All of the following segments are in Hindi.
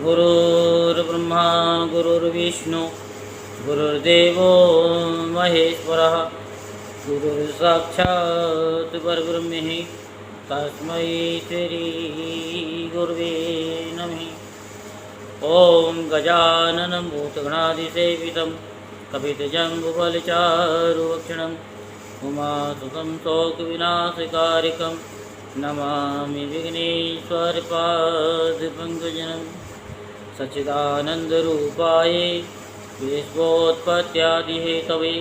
गुरुर्ब्रह्मा गुरुर्विष्णु गुरुर्देवो महेश्वरः गुरुर्साक्षात् परब्रह्म तस्मै श्री गुरुवे नमः। ओम गजाननं भूतगणाधिसेवितं कपितजम्बुफलचारुभक्षणं उमासुतं शोकविनाशकारिकं नमामि विघ्नेश्वरपादपङ्कजं। सच्चिदानन्दरूपाय विश्वोत्पत्त्यादिहेतवे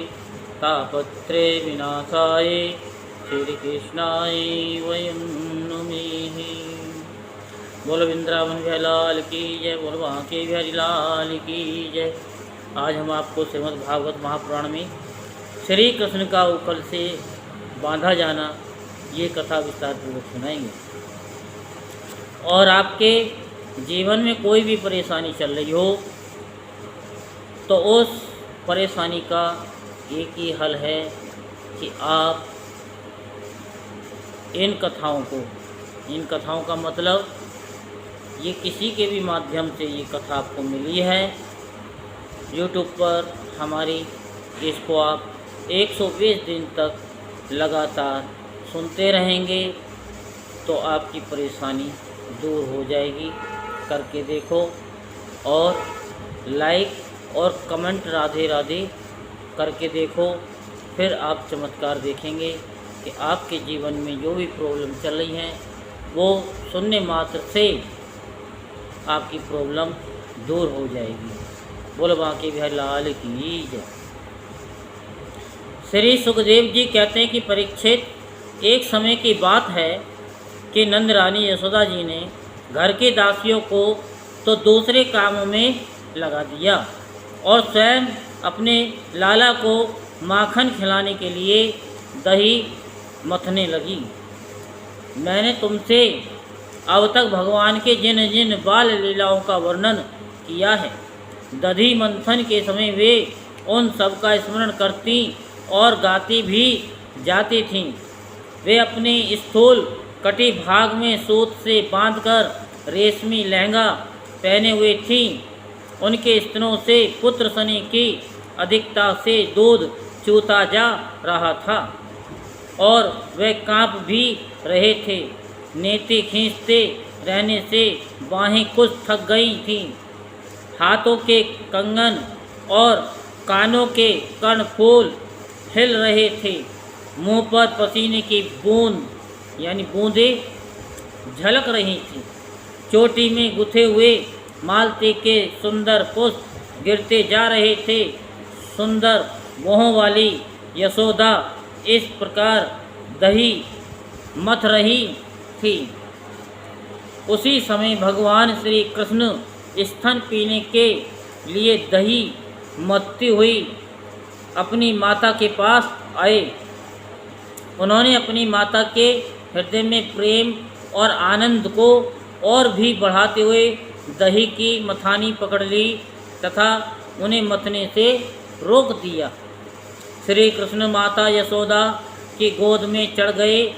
तापत्रे विनाशाय श्रीकृष्णाय वयं नुमः। बोलो वृंदावन बिहारी लाल की जय, बोलो बांके बिहारी लाल की जय। आज हम आपको श्रीमद् भागवत महापुराण में श्री कृष्ण का उकल से बांधा जाना ये कथा विस्तार पूर्वक सुनाएंगे। और आपके जीवन में कोई भी परेशानी चल रही हो तो उस परेशानी का एक ही हल है कि आप इन कथाओं का मतलब ये किसी के भी माध्यम से ये कथा आपको मिली है यूट्यूब पर हमारी, इसको आप 120 दिन तक लगातार सुनते रहेंगे तो आपकी परेशानी दूर हो जाएगी। करके देखो और लाइक और कमेंट राधे राधे करके देखो, फिर आप चमत्कार देखेंगे कि आपके जीवन में जो भी प्रॉब्लम चल रही हैं वो सुनने मात्र से आपकी प्रॉब्लम दूर हो जाएगी। बोलो बांके बिहारी लाल की जय। श्री सुखदेव जी कहते हैं कि परीक्षित, एक समय की बात है कि नंद रानी यशोदा जी ने घर की दासियों को तो दूसरे कामों में लगा दिया और स्वयं अपने लाला को माखन खिलाने के लिए दही मथने लगी। मैंने तुमसे अब तक भगवान के जिन जिन बाल लीलाओं का वर्णन किया है, दधी मंथन के समय वे उन सब का स्मरण करती और गाती भी जाती थीं। वे अपने स्थूल कटी भाग में सूत से बांधकर रेशमी लहंगा पहने हुए थीं। उनके स्तनों से पुत्र शनि की अधिकता से दूध चूता जा रहा था और वे कांप भी रहे थे। नेति खींचते रहने से बाहें कुछ थक गई थीं। हाथों के कंगन और कानों के कर्णफूल हिल रहे थे। मुंह पर पसीने की बूंदें झलक रही थीं। चोटी में गुथे हुए मालती के सुंदर पुष्प गिरते जा रहे थे। सुंदर मोहों वाली यशोदा इस प्रकार दही मथ रही थी। उसी समय भगवान श्री कृष्ण स्तन पीने के लिए दही मथती हुई अपनी माता के पास आए। उन्होंने अपनी माता के हृदय में प्रेम और आनंद को और भी बढ़ाते हुए दही की मथानी पकड़ ली तथा उन्हें मथने से रोक दिया। श्री कृष्ण माता यशोदा की गोद में चढ़ गए।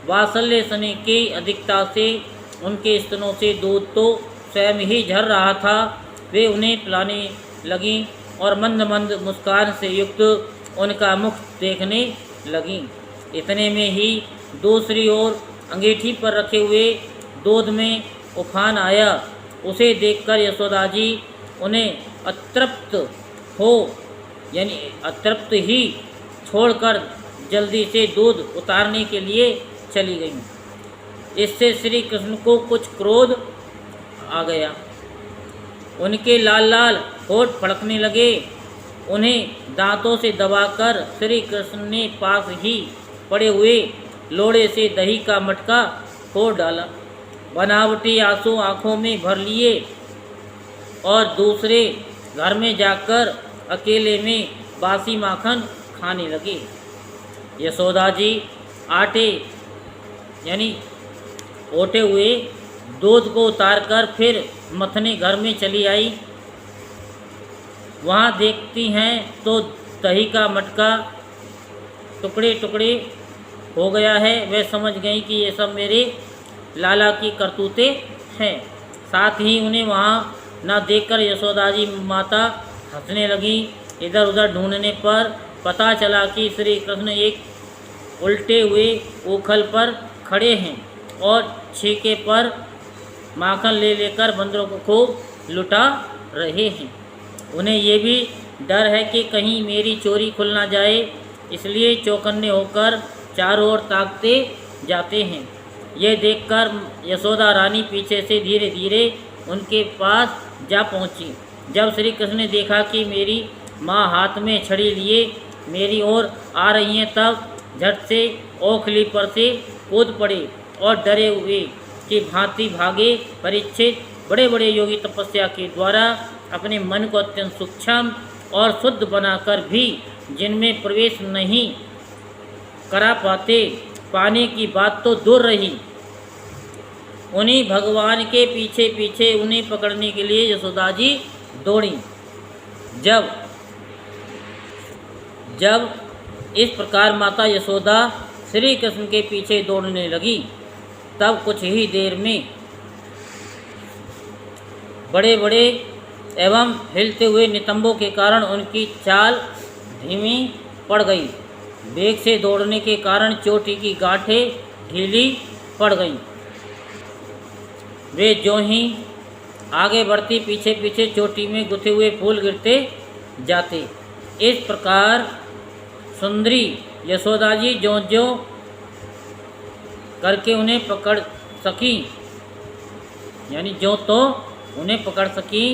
वात्सल्य शनि की अधिकता से उनके स्तनों से दूध तो स्वयं ही झर रहा था। वे उन्हें पिलाने लगीं और मंद मंद मुस्कान से युक्त उनका मुख देखने लगीं। इतने में ही दूसरी ओर अंगीठी पर रखे हुए दूध में उफान आया। उसे देखकर यशोदा जी उन्हें अतृप्त ही छोड़कर जल्दी से दूध उतारने के लिए चली गईं। इससे श्री कृष्ण को कुछ क्रोध आ गया। उनके लाल लाल होठ फड़कने लगे। उन्हें दांतों से दबाकर श्री कृष्ण ने पास ही पड़े हुए लोड़े से दही का मटका फोड़ डाला। बनावटी आंसू आँखों में भर लिए और दूसरे घर में जाकर अकेले में बासी माखन खाने लगे। यशोदा जी ओटे हुए दूध को उतारकर फिर मथने घर में चली आई। वहाँ देखती हैं तो दही का मटका टुकड़े टुकड़े हो गया है। वे समझ गई कि ये सब मेरे लाला की करतूतें हैं। साथ ही उन्हें वहाँ न देखकर यशोदा जी माता हंसने लगी। इधर उधर ढूंढने पर पता चला कि श्री कृष्ण एक उल्टे हुए उखल पर खड़े हैं और छीके पर माखन ले लेकर बंदरों को खूब लुटा रहे हैं। उन्हें ये भी डर है कि कहीं मेरी चोरी खुल ना जाए, इसलिए चौकन्ने होकर चारों ओर ताकते जाते हैं। ये देखकर यशोदा रानी पीछे से धीरे धीरे उनके पास जा पहुंची। जब श्री कृष्ण ने देखा कि मेरी माँ हाथ में छड़ी लिए मेरी ओर आ रही हैं, तब झट से ओखली पर से कूद पड़े और डरे हुए कि भांति भागे। परीक्षित बड़े बड़े योगी तपस्या के द्वारा अपने मन को अत्यंत सूक्ष्म और शुद्ध बनाकर भी जिनमें प्रवेश नहीं करा पाने की बात तो दूर रही, उन्हीं भगवान के पीछे पीछे उन्हें पकड़ने के लिए यशोदा जी दौड़ी। जब इस प्रकार माता यशोदा श्री कृष्ण के पीछे दौड़ने लगी, तब कुछ ही देर में बड़े बड़े एवं हिलते हुए नितंबों के कारण उनकी चाल धीमी पड़ गई। वेग से दौड़ने के कारण चोटी की गांठें ढीली पड़ गईं। वे ज्यों ही आगे बढ़ती पीछे पीछे चोटी में गुथे हुए फूल गिरते जाते। इस प्रकार सुंदरी यशोदा जी ज्यों ज्यों करके उन्हें पकड़ सकी, यानी ज्यों तो उन्हें पकड़ सकी,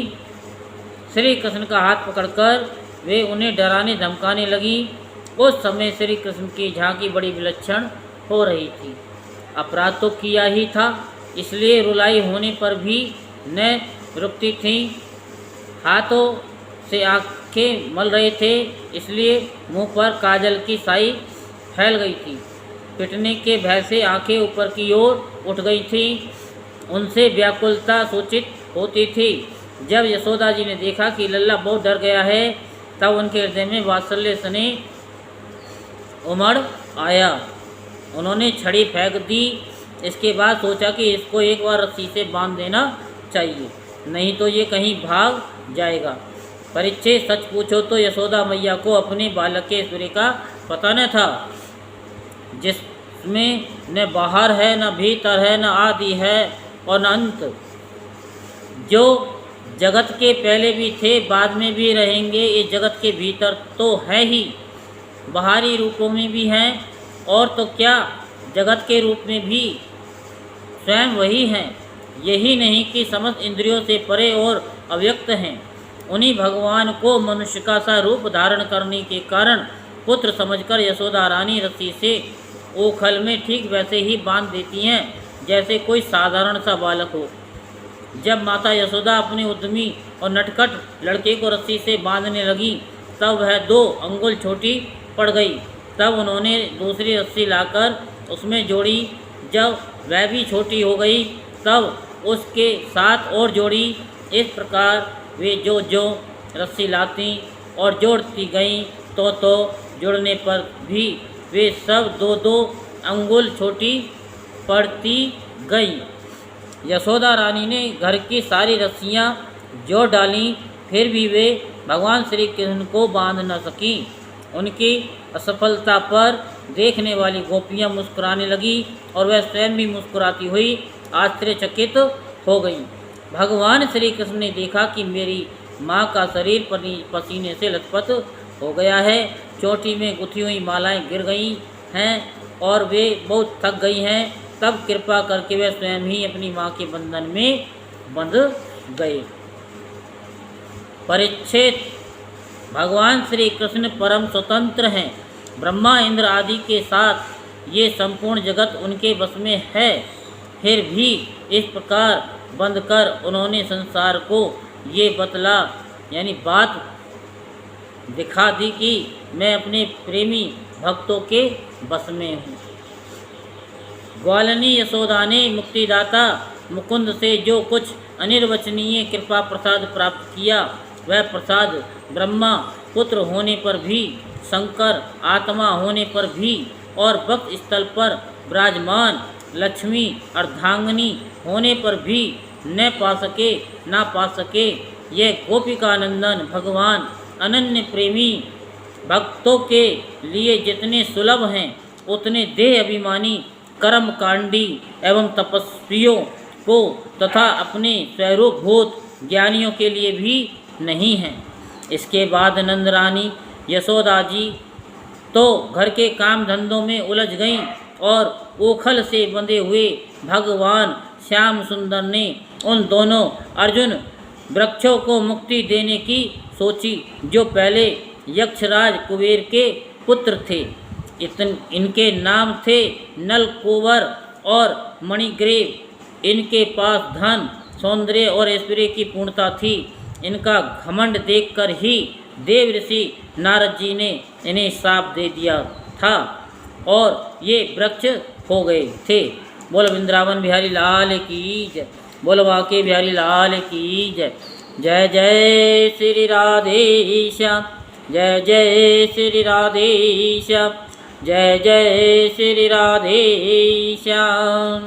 श्री कृष्ण का हाथ पकड़कर वे उन्हें डराने धमकाने लगी। उस समय श्री कृष्ण की झांकी बड़ी विलक्षण हो रही थी। अपराध तो किया ही था, इसलिए रुलाई होने पर भी न रुकती थी। हाथों से आंखें मल रहे थे, इसलिए मुंह पर काजल की साई फैल गई थी। पिटने के भय से आंखें ऊपर की ओर उठ गई थी। उनसे व्याकुलता सूचित होती थी। जब यशोदा जी ने देखा कि लल्ला बहुत डर गया है, तब उनके हृदय में वात्सल्य स्नेह उमड़ आया। उन्होंने छड़ी फेंक दी। इसके बाद सोचा कि इसको एक बार रस्सी से बांध देना चाहिए, नहीं तो ये कहीं भाग जाएगा। परीक्षित, सच पूछो तो यशोदा मैया को अपने बालक के ऐश्वर्य का पता न था, जिसमें न बाहर है, न भीतर है, न आदि है और न अंत, जो जगत के पहले भी थे, बाद में भी रहेंगे। ये जगत के भीतर तो है ही, बाहरी रूपों में भी हैं, और तो क्या जगत के रूप में भी स्वयं वही हैं। यही नहीं कि समस्त इंद्रियों से परे और अव्यक्त हैं। उन्हीं भगवान को मनुष्य का सा रूप धारण करने के कारण पुत्र समझकर यशोदा रानी रस्सी से ओखल में ठीक वैसे ही बांध देती हैं जैसे कोई साधारण सा बालक हो। जब माता यशोदा अपने उद्यमी और नटखट लड़के को रस्सी से बांधने लगी, तब वह 2 अंगुल छोटी पड़ गई। तब उन्होंने दूसरी रस्सी लाकर उसमें जोड़ी। जब वह भी छोटी हो गई, तब उसके साथ और जोड़ी। इस प्रकार वे जो रस्सी लाती और जोड़ती गईं, तो जुड़ने पर भी वे सब 2-2 अंगुल छोटी पड़ती गईं। यशोदा रानी ने घर की सारी रस्सियाँ जोड़ डालीं, फिर भी वे भगवान श्री कृष्ण को बांध न सकीं। उनकी असफलता पर देखने वाली गोपियाँ मुस्कुराने लगी और वह स्वयं भी मुस्कुराती हुई आश्चर्यचकित हो गई। भगवान श्री कृष्ण ने देखा कि मेरी माँ का शरीर पसीने से लथपथ हो गया है, चोटी में गुथी हुई मालाएं गिर गई हैं और वे बहुत थक गई हैं। तब कृपा करके वे स्वयं ही अपनी माँ के बंधन में बंध गए। परीक्षित, भगवान श्री कृष्ण परम स्वतंत्र हैं। ब्रह्मा इंद्र आदि के साथ ये संपूर्ण जगत उनके बस में है। फिर भी इस प्रकार बंद कर उन्होंने संसार को ये बात दिखा दी कि मैं अपने प्रेमी भक्तों के बस में हूँ। ग्वालिनी यशोदा ने मुक्तिदाता मुकुंद से जो कुछ अनिर्वचनीय कृपा प्रसाद प्राप्त किया, वह प्रसाद ब्रह्मा पुत्र होने पर भी, शंकर आत्मा होने पर भी और भक्त स्थल पर विराजमान लक्ष्मी अर्धांगिनी होने पर भी ना पा सके। यह गोपिकानंदन भगवान अनन्य प्रेमी भक्तों के लिए जितने सुलभ हैं उतने देह अभिमानी कर्मकांडी एवं तपस्वियों को तथा अपने स्वरूपभूत ज्ञानियों के लिए भी नहीं हैं। इसके बाद नंद रानी यशोदा जी तो घर के काम धंधों में उलझ गईं और ओखल से बंधे हुए भगवान श्याम सुंदर ने उन दोनों अर्जुन वृक्षों को मुक्ति देने की सोची जो पहले यक्षराज कुबेर के पुत्र थे। इनके नाम थे नलकुबर और मणिग्रीव। इनके पास धन सौंदर्य और ऐश्वर्य की पूर्णता थी। इनका घमंड देखकर ही देव ऋषि नारद जी ने इन्हें शाप दे दिया था और ये वृक्ष हो गए थे। बोल वृंदावन बिहारी लाल की जय। बोल बांके बिहारी लाल की जय। जय जय श्री राधे श्याम, जय जय श्री राधे श्याम, जय जय श्री राधे श्याम।